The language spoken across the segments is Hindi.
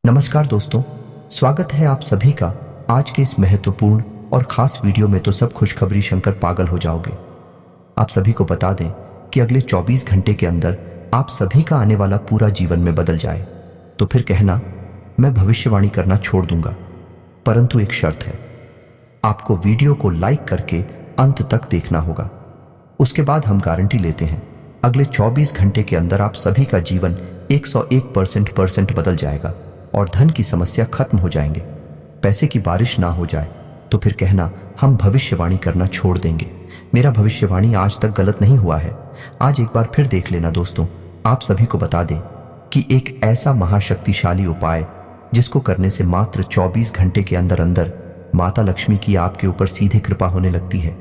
नमस्कार दोस्तों, स्वागत है आप सभी का आज के इस महत्वपूर्ण और खास वीडियो में। तो सब खुशखबरी शंकर पागल हो जाओगे। आप सभी को बता दें कि अगले 24 घंटे के अंदर आप सभी का आने वाला पूरा जीवन में बदल जाए। तो फिर कहना मैं भविष्यवाणी करना छोड़ दूंगा, परंतु एक शर्त है, आपको वीडियो को लाइक करके अंत तक देखना होगा। उसके बाद हम गारंटी लेते हैं अगले 24 घंटे के अंदर आप सभी का जीवन 101% बदल जाएगा और धन की समस्या खत्म हो जाएंगे। पैसे की बारिश ना हो जाए तो फिर कहना हम भविष्यवाणी करना छोड़ देंगे। मेरा भविष्यवाणी आज तक गलत नहीं हुआ है। आज एक बार फिर देख लेना दोस्तों। आप सभी को बता दें कि एक ऐसा महाशक्तिशाली उपाय जिसको करने से मात्र 24 घंटे के अंदर अंदर माता लक्ष्मी की आपके ऊपर सीधे कृपा होने लगती है।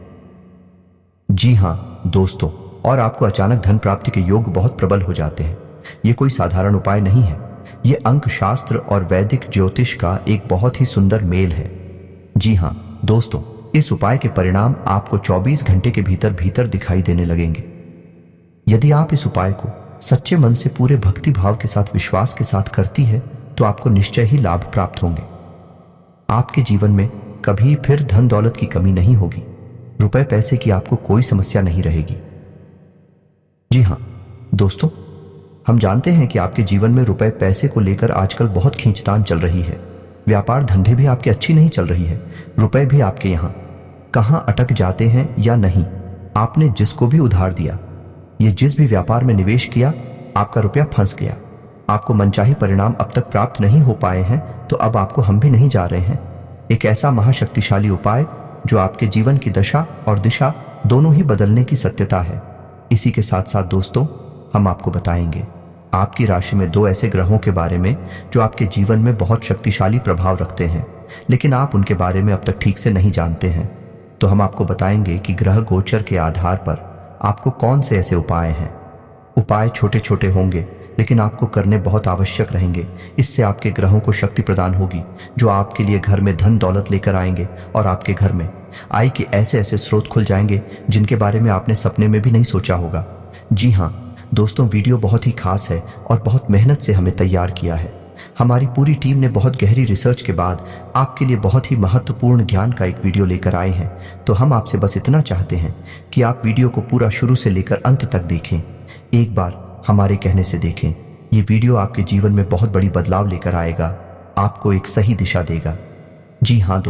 जी हाँ दोस्तों, और आपको अचानक धन प्राप्ति के योग बहुत प्रबल हो जाते हैं। ये कोई साधारण उपाय नहीं है, ये अंक शास्त्र और वैदिक ज्योतिष का एक बहुत ही सुंदर मेल है। जी हाँ दोस्तों, इस उपाय के परिणाम आपको 24 घंटे के भीतर भीतर दिखाई देने लगेंगे। यदि आप इस उपाय को सच्चे मन से पूरे भक्ति भाव के साथ विश्वास के साथ करती है तो आपको निश्चय ही लाभ प्राप्त होंगे। आपके जीवन में कभी फिर धन दौलत की कमी नहीं होगी। रुपए पैसे की आपको कोई समस्या नहीं रहेगी। जी हाँ दोस्तों, हम जानते हैं कि आपके जीवन में रुपए पैसे को लेकर आजकल बहुत खींचतान चल रही है। व्यापार धंधे भी आपके अच्छी नहीं चल रही है। रुपए भी आपके यहाँ कहाँ अटक जाते हैं या नहीं। आपने जिसको भी उधार दिया, ये जिस भी व्यापार में निवेश किया, आपका रुपया फंस गया। आपको मनचाही परिणाम अब तक प्राप्त नहीं हो पाए हैं, तो अब आपको हम भी नहीं जा रहे हैं। एक ऐसा महाशक्तिशाली उपाय जो आपके जीवन की दशा और दिशा दोनों ही बदलने की सत्यता है। इसी के साथ साथ दोस्तों, हम आपको बताएंगे आपकी राशि में 2 ऐसे ग्रहों के बारे में जो आपके जीवन में बहुत शक्तिशाली प्रभाव रखते हैं, लेकिन आप उनके बारे में अब तक ठीक से नहीं जानते हैं। तो हम आपको बताएंगे कि ग्रह गोचर के आधार पर आपको कौन से ऐसे उपाय हैं। उपाय छोटे छोटे होंगे, लेकिन आपको करने बहुत आवश्यक रहेंगे। इससे आपके ग्रहों को शक्ति प्रदान होगी जो आपके लिए घर में धन दौलत लेकर आएंगे और आपके घर में आय के ऐसे ऐसे स्रोत खुल जाएंगे जिनके बारे में आपने सपने में भी नहीं सोचा होगा। जी हाँ दोस्तों, वीडियो बहुत ही खास है और बहुत मेहनत से हमें तैयार किया है। हमारी पूरी टीम ने बहुत गहरी रिसर्च के बाद आपके लिए बहुत ही महत्वपूर्ण ज्ञान का एक वीडियो लेकर आए हैं। तो हम आपसे बस इतना चाहते हैं कि आप वीडियो को पूरा शुरू से लेकर अंत तक देखें। एक बार हमारे कहने से देखें। ये वीडियो आपके जीवन में बहुत बड़ी बदलाव लेकर आएगा, आपको एक सही दिशा देगा। जी हाँ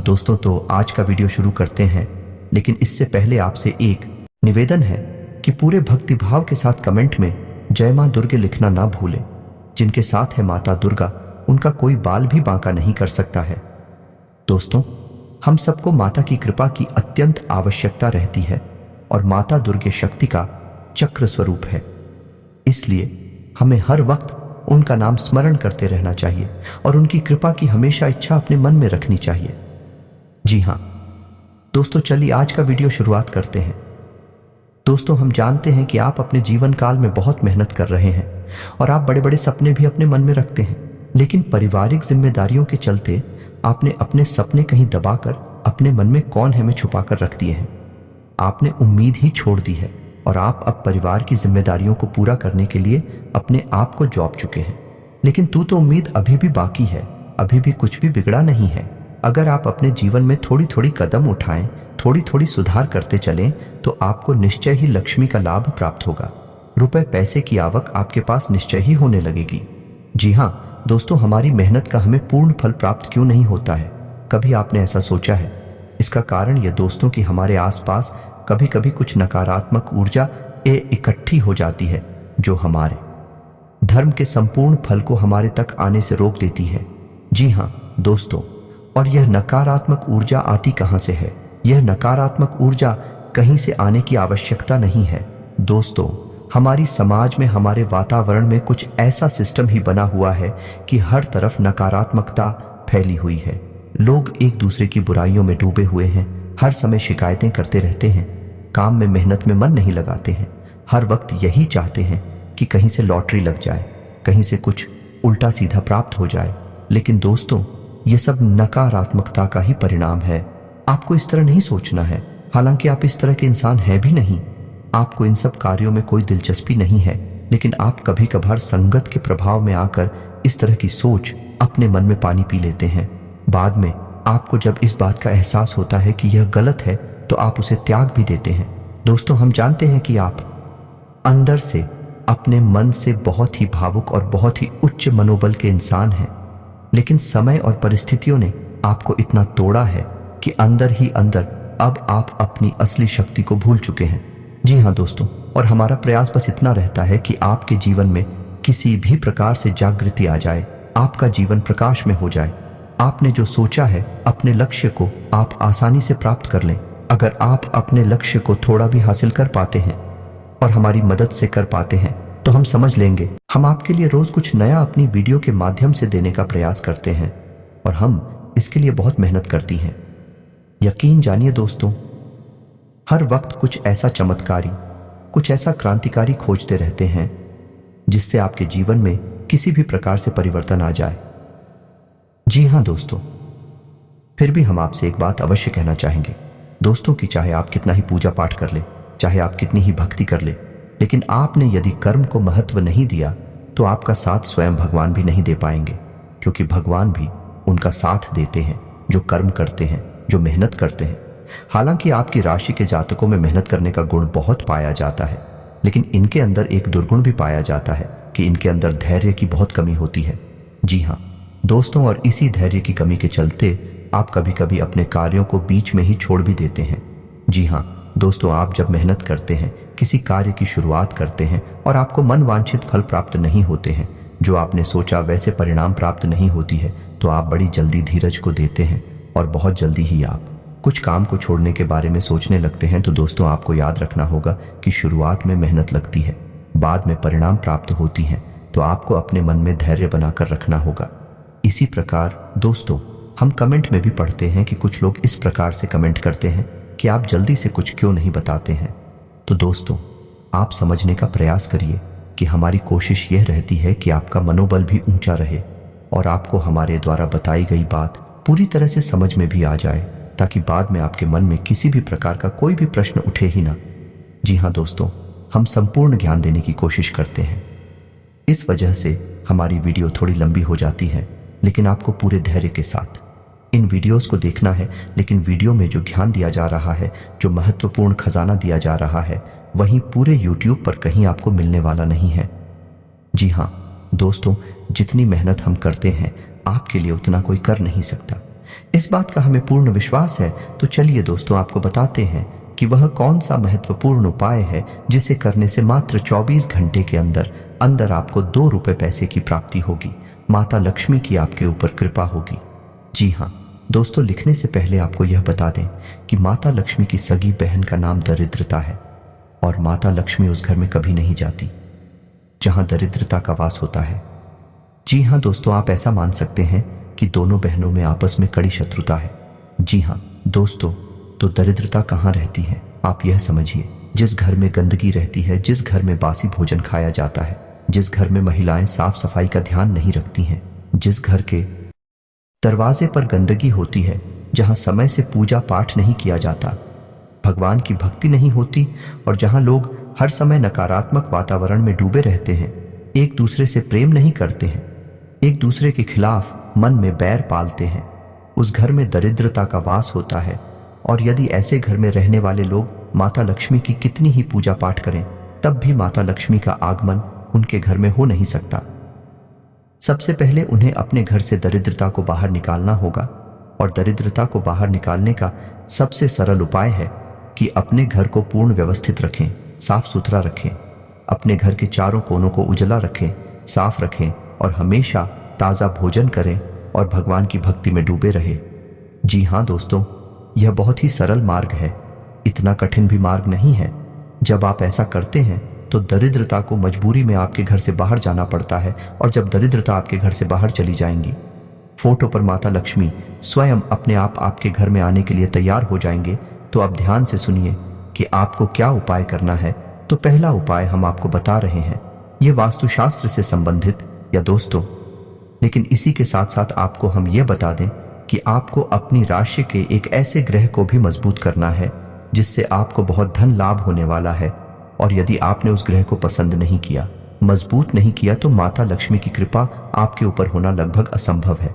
दोस्तों, तो आज का वीडियो शुरू करते हैं। लेकिन इससे पहले आपसे एक निवेदन है कि पूरे भक्ति भाव के साथ कमेंट में जय मां दुर्गे लिखना ना भूलें। जिनके साथ है माता दुर्गा, उनका कोई बाल भी बांका नहीं कर सकता है। दोस्तों, हम सबको माता की कृपा की अत्यंत आवश्यकता रहती है और माता दुर्गे शक्ति का चक्र स्वरूप है। इसलिए हमें हर वक्त उनका नाम स्मरण करते रहना चाहिए और उनकी कृपा की हमेशा इच्छा अपने मन में रखनी चाहिए। जी हाँ दोस्तों, चलिए आज का वीडियो शुरुआत करते हैं। दोस्तों, हम जानते हैं कि आप अपने जीवन काल में बहुत मेहनत कर रहे हैं और आप बड़े बड़े सपने भी अपने मन में रखते हैं, लेकिन पारिवारिक जिम्मेदारियों के चलते आपने अपने सपने कहीं दबाकर अपने मन में कौन है में छुपाकर रख दिए हैं। आपने उम्मीद ही छोड़ दी है और आप अब परिवार की जिम्मेदारियों को पूरा करने के लिए अपने आप को जॉब चुके हैं। लेकिन तो उम्मीद अभी भी बाकी है, अभी भी कुछ भी बिगड़ा नहीं है। अगर आप अपने जीवन में थोड़ी थोड़ी कदम उठाएं, थोड़ी थोड़ी सुधार करते चलें, तो आपको निश्चय ही लक्ष्मी का लाभ प्राप्त होगा। रुपए पैसे की आवक आपके पास निश्चय ही होने लगेगी। जी हाँ दोस्तों, हमारी मेहनत का हमें पूर्ण फल प्राप्त क्यों नहीं होता है? कभी आपने ऐसा सोचा है? इसका कारण यह दोस्तों कि हमारे आसपास कभी कभी कुछ नकारात्मक ऊर्जा इकट्ठी हो जाती है जो हमारे धर्म के संपूर्ण फल को हमारे तक आने से रोक देती है। जी हाँ दोस्तों, और यह नकारात्मक ऊर्जा आती कहां से है? यह नकारात्मक ऊर्जा कहीं से आने की आवश्यकता नहीं है दोस्तों। हमारी समाज में, हमारे वातावरण में कुछ ऐसा सिस्टम ही बना हुआ है कि हर तरफ नकारात्मकता फैली हुई है। लोग एक दूसरे की बुराइयों में डूबे हुए हैं, हर समय शिकायतें करते रहते हैं, काम में मेहनत में मन नहीं लगाते हैं, हर वक्त यही चाहते हैं कि कहीं से लॉटरी लग जाए, कहीं से कुछ उल्टा सीधा प्राप्त हो जाए। लेकिन दोस्तों, ये सब नकारात्मकता का ही परिणाम है। आपको इस तरह नहीं सोचना है, हालांकि आप इस तरह के इंसान हैं भी नहीं। आपको इन सब कार्यों में कोई दिलचस्पी नहीं है, लेकिन आप कभी कभार संगत के प्रभाव में आकर इस तरह की सोच अपने मन में पानी पी लेते हैं। बाद में आपको जब इस बात का एहसास होता है कि यह गलत है तो आप उसे त्याग भी देते हैं। दोस्तों, हम जानते हैं कि आप अंदर से अपने मन से बहुत ही भावुक और बहुत ही उच्च मनोबल के इंसान हैं, लेकिन समय और परिस्थितियों ने आपको इतना तोड़ा है कि अंदर ही अंदर अब आप अपनी असली शक्ति को भूल चुके हैं। जी हाँ दोस्तों, और हमारा प्रयास बस इतना रहता है कि आपके जीवन में किसी भी प्रकार से जागृति आ जाए, आपका जीवन प्रकाश में हो जाए। आपने जो सोचा है, अपने लक्ष्य को आप आसानी से प्राप्त कर लें। अगर आप अपने लक्ष्य को थोड़ा भी हासिल कर पाते हैं और हमारी मदद से कर पाते हैं तो हम समझ लेंगे। हम आपके लिए रोज कुछ नया अपनी वीडियो के माध्यम से देने का प्रयास करते हैं और हम इसके लिए बहुत मेहनत करती हैं। यकीन जानिए दोस्तों, हर वक्त कुछ ऐसा चमत्कारी, कुछ ऐसा क्रांतिकारी खोजते रहते हैं जिससे आपके जीवन में किसी भी प्रकार से परिवर्तन आ जाए। जी हाँ दोस्तों, फिर भी हम आपसे एक बात अवश्य कहना चाहेंगे दोस्तों कि चाहे आप कितना ही पूजा पाठ कर ले, चाहे आप कितनी ही भक्ति कर ले, लेकिन आपने यदि कर्म को महत्व नहीं दिया तो आपका साथ स्वयं भगवान भी नहीं दे पाएंगे, क्योंकि भगवान भी उनका साथ देते हैं जो कर्म करते हैं, जो मेहनत करते हैं। हालांकि आपकी राशि के जातकों में मेहनत करने का गुण बहुत पाया जाता है, लेकिन इनके अंदर एक दुर्गुण भी पाया जाता है कि इनके अंदर धैर्य की बहुत कमी होती है। जी हाँ दोस्तों, और इसी धैर्य की कमी के चलते आप कभी कभी अपने कार्यों को बीच में ही छोड़ भी देते हैं। जी हाँ दोस्तों, आप जब मेहनत करते हैं, किसी कार्य की शुरुआत करते हैं और आपको मन वांछित फल प्राप्त नहीं होते हैं, जो आपने सोचा वैसे परिणाम प्राप्त नहीं होती है, तो आप बड़ी जल्दी धीरज को देते हैं और बहुत जल्दी ही आप कुछ काम को छोड़ने के बारे में सोचने लगते हैं। तो दोस्तों, आपको याद रखना होगा कि शुरुआत में मेहनत लगती है, बाद में परिणाम प्राप्त होती हैं, तो आपको अपने मन में धैर्य बनाकर रखना होगा। इसी प्रकार दोस्तों, हम कमेंट में भी पढ़ते हैं कि कुछ लोग इस प्रकार से कमेंट करते हैं कि आप जल्दी से कुछ क्यों नहीं बताते हैं। तो दोस्तों, आप समझने का प्रयास करिए कि हमारी कोशिश यह रहती है कि आपका मनोबल भी ऊंचा रहे और आपको हमारे द्वारा बताई गई बात पूरी तरह से समझ में भी आ जाए, ताकि बाद में आपके मन में किसी भी प्रकार का कोई भी प्रश्न उठे ही ना। जी हाँ दोस्तों, हम संपूर्ण ज्ञान देने की कोशिश करते हैं। इस वजह से हमारी वीडियो थोड़ी लंबी हो जाती है, लेकिन आपको पूरे धैर्य के साथ इन वीडियोस को देखना है। लेकिन वीडियो में जो ज्ञान दिया जा रहा है, जो महत्वपूर्ण खजाना दिया जा रहा है, वहीं पूरे YouTube पर कहीं आपको मिलने वाला नहीं है। जी हाँ दोस्तों, जितनी मेहनत हम करते हैं आपके लिए उतना कोई कर नहीं सकता। इस बात का हमें पूर्ण विश्वास है। तो चलिए दोस्तों, आपको बताते हैं कि वह कौन सा महत्वपूर्ण उपाय है जिसे करने से मात्र 24 घंटे के अंदर अंदर आपको 2 रुपए पैसे की प्राप्ति होगी, माता लक्ष्मी की आपके ऊपर कृपा होगी। जी हाँ दोस्तों, लिखने से पहले आपको यह बता दें कि माता लक्ष्मी की सगी बहन का नाम दरिद्रता है और माता लक्ष्मी उस घर में कभी नहीं जाती जहां दरिद्रता का वास होता है। जी हाँ दोस्तों, आप ऐसा मान सकते हैं कि दोनों बहनों में आपस में कड़ी शत्रुता है। जी हाँ दोस्तों, तो दरिद्रता कहाँ रहती है आप यह समझिए। जिस घर में गंदगी रहती है, जिस घर में बासी भोजन खाया जाता है, जिस घर में महिलाएं साफ सफाई का ध्यान नहीं रखती हैं, जिस घर के दरवाजे पर गंदगी होती है, जहां समय से पूजा पाठ नहीं किया जाता, भगवान की भक्ति नहीं होती और जहां लोग हर समय नकारात्मक वातावरण में डूबे रहते हैं, एक दूसरे से प्रेम नहीं करते हैं, एक दूसरे के खिलाफ मन में बैर पालते हैं, उस घर में दरिद्रता का वास होता है। और यदि ऐसे घर में रहने वाले लोग माता लक्ष्मी की कितनी ही पूजा पाठ करें, तब भी माता लक्ष्मी का आगमन उनके घर में हो नहीं सकता। सबसे पहले उन्हें अपने घर से दरिद्रता को बाहर निकालना होगा, और दरिद्रता को बाहर निकालने का सबसे सरल उपाय है कि अपने घर को पूर्ण व्यवस्थित रखें, साफ सुथरा रखें, अपने घर के चारों कोनों को उजला रखें, साफ रखें और हमेशा ताज़ा भोजन करें और भगवान की भक्ति में डूबे रहे। जी हाँ दोस्तों, यह बहुत ही सरल मार्ग है, इतना कठिन भी मार्ग नहीं है। जब आप ऐसा करते हैं तो दरिद्रता को मजबूरी में आपके घर से बाहर जाना पड़ता है, और जब दरिद्रता आपके घर से बाहर चली जाएंगी, फोटो पर माता लक्ष्मी स्वयं अपने आप आपके घर में आने के लिए तैयार हो जाएंगे। तो अब ध्यान से सुनिए कि आपको क्या उपाय करना है। तो पहला उपाय हम आपको बता रहे हैं, यह वास्तुशास्त्र से संबंधित या दोस्तों, लेकिन इसी के साथ साथ आपको हम यह बता दें कि आपको अपनी राशि के एक ऐसे ग्रह को भी मजबूत करना है जिससे आपको बहुत धन लाभ होने वाला है। और यदि आपने उस ग्रह को पसंद नहीं किया मजबूत नहीं किया तो माता लक्ष्मी की कृपा आपके ऊपर होना लगभग असंभव है।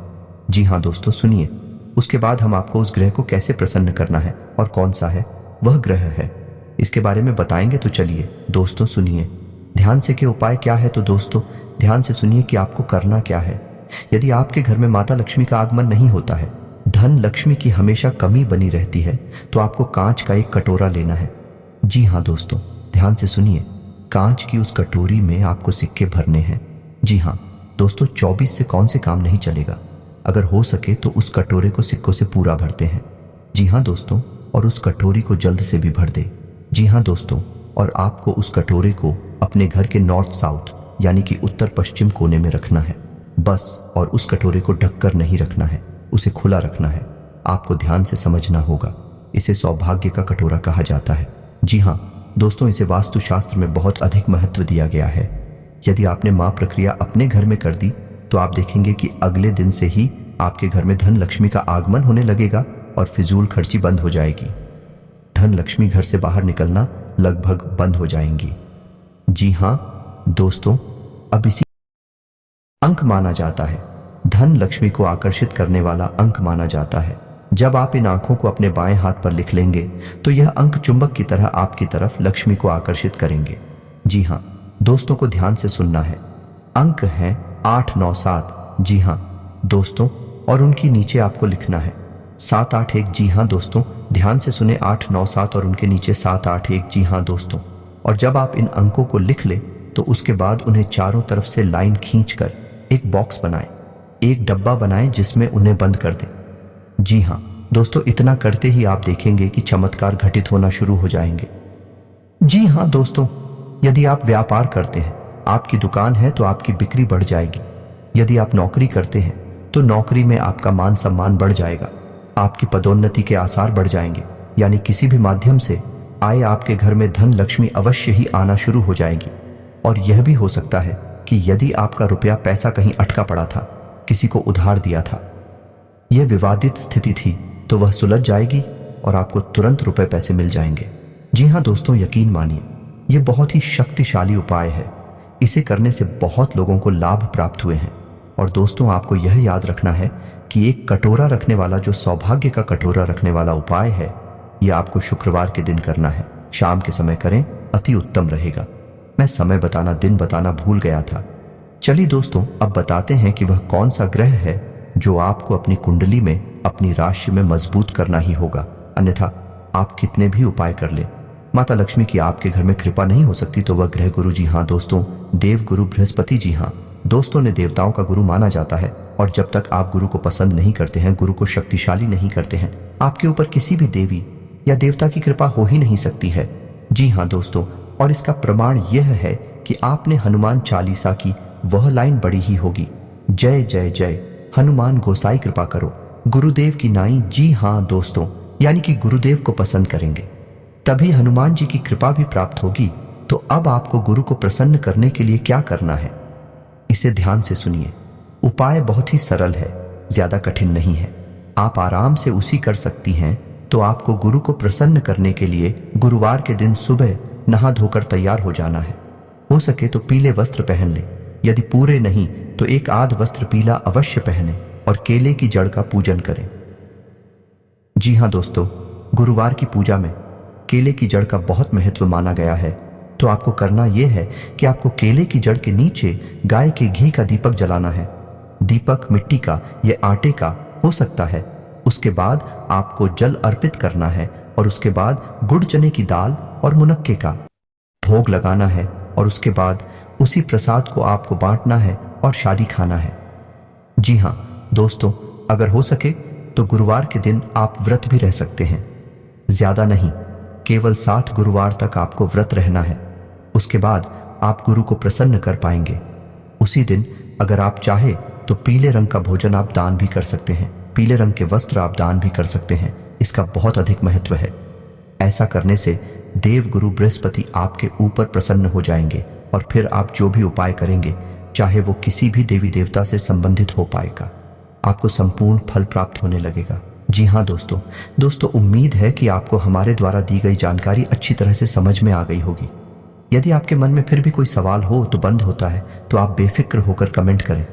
जी हाँ दोस्तों, सुनिए। उसके बाद हम आपको उस ग्रह को कैसे प्रसन्न करना है और कौन सा है वह ग्रह है, इसके बारे में बताएंगे। तो चलिए दोस्तों सुनिए ध्यान से कि उपाय क्या है। तो दोस्तों ध्यान से सुनिए कि आपको करना क्या है। यदि आपके घर में माता लक्ष्मी का आगमन नहीं होता है, धन लक्ष्मी की हमेशा कमी बनी रहती है, तो आपको कांच का एक कटोरा लेना है। जी हाँ दोस्तों, ध्यान से सुनिए। कांच की उस कटोरी में आपको सिक्के भरने हैं। जी हाँ दोस्तों, 24 से कौन से काम नहीं चलेगा। अगर हो सके तो उस कटोरे को सिक्कों से पूरा भरते हैं। जी हाँ दोस्तों, और उस कटोरी को जल्द से भी भर दे। जी हाँ दोस्तों, और आपको उस कटोरे को अपने घर के नॉर्थ साउथ यानी कि उत्तर पश्चिम कोने में रखना है बस। और उस कटोरे को ढककर नहीं रखना है, उसे खुला रखना है। आपको ध्यान से समझना होगा। इसे सौभाग्य का कटोरा कहा जाता है। जी हाँ दोस्तों, इसे वास्तुशास्त्र में बहुत अधिक महत्व दिया गया है। यदि आपने मां प्रक्रिया अपने घर में कर दी तो आप देखेंगे कि अगले दिन से ही आपके घर में धन लक्ष्मी का आगमन होने लगेगा और फिजूल खर्ची बंद हो जाएगी। धन लक्ष्मी घर से बाहर निकलना लगभग बंद हो जाएंगी। जी हाँ दोस्तों, अब इसी अंक माना जाता है, धन लक्ष्मी को आकर्षित करने वाला अंक माना जाता है। जब आप इन आंखों को अपने बाएं हाथ पर लिख लेंगे तो यह अंक चुंबक की तरह आपकी तरफ लक्ष्मी को आकर्षित करेंगे। जी हाँ दोस्तों को ध्यान से सुनना है। अंक हैं 8, 9, 7। जी हाँ दोस्तों, और उनकी नीचे आपको लिखना है 7, 8, 1। जी हाँ दोस्तों, ध्यान से सुने। 8, 9, 7 और उनके नीचे 7, 8, 1। जी हाँ दोस्तों, और जब आप इन अंकों को लिख ले तो उसके बाद उन्हें चारों तरफ से लाइन खींचकर एक बॉक्स बनाएं, एक डब्बा बनाएं जिसमें उन्हें बंद कर दें। जी हाँ दोस्तों, इतना करते ही आप देखेंगे कि चमत्कार घटित होना शुरू हो जाएंगे। जी हाँ दोस्तों, यदि आप व्यापार करते हैं, आपकी दुकान है, तो आपकी बिक्री बढ़ जाएगी। यदि आप नौकरी करते हैं तो नौकरी में आपका मान सम्मान बढ़ जाएगा। आपकी पदोन्नति के आसार बढ़ जाएंगे, यानी किसी भी माध्यम से आए आपके घर में धन लक्ष्मी अवश्य ही आना शुरू हो जाएगी। और यह भी हो सकता है कि यदि आपका रुपया पैसा कहीं अटका पड़ा था, किसी को उधार दिया था, यह विवादित स्थिति थी, तो वह सुलझ जाएगी और आपको तुरंत रुपए पैसे मिल जाएंगे। जी हाँ दोस्तों, यकीन मानिए यह बहुत ही शक्तिशाली उपाय है। इसे करने से बहुत लोगों को लाभ प्राप्त हुए हैं। और दोस्तों आपको यह याद रखना है कि एक कटोरा रखने वाला, जो सौभाग्य का कटोरा रखने वाला उपाय है, यह आपको शुक्रवार के दिन करना है। शाम के समय करें, अति उत्तम रहेगा। मैं समय बताना, दिन बताना भूल गया था। चलिए दोस्तों, अब बताते हैं कि वह कौन सा ग्रह है जो आपको अपनी कुंडली में, अपनी राशि में मजबूत करना ही होगा। अन्यथा आप कितने भी उपाय कर ले, माता लक्ष्मी की आपके घर में कृपा नहीं हो सकती। तो वह ग्रह गुरु, जी हाँ दोस्तों, देव गुरु बृहस्पति। जी हाँ दोस्तों, ने देवताओं का गुरु माना जाता है। और जब तक आप गुरु को पसंद नहीं करते हैं, गुरु को शक्तिशाली नहीं करते हैं, आपके ऊपर किसी भी देवी या देवता की कृपा हो ही नहीं सकती है। जी हाँ दोस्तों, और इसका प्रमाण यह है कि आपने हनुमान चालीसा की वह लाइन बड़ी ही होगी, जय जय जय हनुमान गोसाई कृपा करो गुरुदेव की नाई। जी हाँ दोस्तों, यानी कि गुरुदेव को पसंद करेंगे तभी हनुमान जी की कृपा भी प्राप्त होगी। तो अब आपको गुरु को प्रसन्न करने के लिए क्या करना है, इसे ध्यान से सुनिए। उपाय बहुत ही सरल है, ज्यादा कठिन नहीं है। आप आराम से उसी कर सकती हैं। तो आपको गुरु को प्रसन्न करने के लिए गुरुवार के दिन सुबह नहा धोकर तैयार हो जाना है। हो सके तो पीले वस्त्र पहन ले, यदि पूरे नहीं तो एक आध वस्त्र पीला अवश्य पहने और केले की जड़ का पूजन करें। जी हाँ दोस्तों, गुरुवार की पूजा में केले की जड़ का बहुत महत्व माना गया है। तो आपको करना यह है कि आपको केले की जड़ के नीचे गाय के घी का दीपक जलाना है। दीपक मिट्टी का या आटे का हो सकता है। उसके बाद आपको जल अर्पित करना है और उसके बाद गुड़ चने की दाल और मुनक्के का भोग लगाना है। और उसके बाद उसी प्रसाद को आपको बांटना है और शादी खाना है। जी हाँ दोस्तों, अगर हो सके तो गुरुवार के दिन आप व्रत भी रह सकते हैं। ज्यादा नहीं, केवल 7 गुरुवार तक आपको व्रत रहना है। उसके बाद आप गुरु को प्रसन्न कर पाएंगे। उसी दिन अगर आप चाहे तो पीले रंग का भोजन आप दान भी कर सकते हैं, पीले रंग के वस्त्र आप दान भी कर सकते हैं। इसका बहुत अधिक महत्व है। ऐसा करने से देव गुरु बृहस्पति आपके ऊपर प्रसन्न हो जाएंगे और फिर आप जो भी उपाय करेंगे, चाहे वो किसी भी देवी देवता से संबंधित हो पाएगा, आपको संपूर्ण फल प्राप्त होने लगेगा। जी हाँ दोस्तों, उम्मीद है कि आपको हमारे द्वारा दी गई जानकारी अच्छी तरह से समझ में आ गई होगी। यदि आपके मन में फिर भी कोई सवाल हो तो बंद होता है तो आप बेफिक्र होकर कमेंट करें।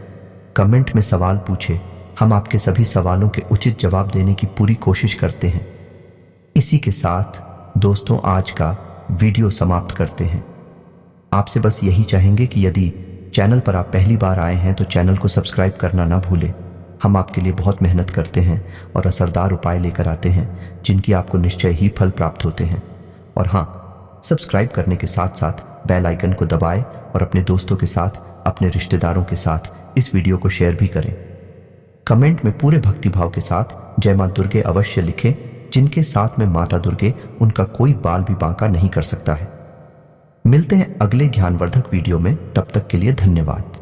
कमेंट में सवाल पूछे, हम आपके सभी सवालों के उचित जवाब देने की पूरी कोशिश करते हैं। इसी के साथ दोस्तों आज का वीडियो समाप्त करते हैं। आपसे बस यही चाहेंगे कि यदि चैनल पर आप पहली बार आए हैं तो चैनल को सब्सक्राइब करना ना भूलें। हम आपके लिए बहुत मेहनत करते हैं और असरदार उपाय लेकर आते हैं जिनकी आपको निश्चय ही फल प्राप्त होते हैं। और हाँ, सब्सक्राइब करने के साथ साथ बेल आइकन को दबाएं और अपने दोस्तों के साथ, अपने रिश्तेदारों के साथ इस वीडियो को शेयर भी करें। कमेंट में पूरे भक्तिभाव के साथ जय मां दुर्गे अवश्य लिखें। जिनके साथ में माता दुर्गे, उनका कोई बाल भी बांका नहीं कर सकता है। मिलते हैं अगले ज्ञानवर्धक वीडियो में, तब तक के लिए धन्यवाद।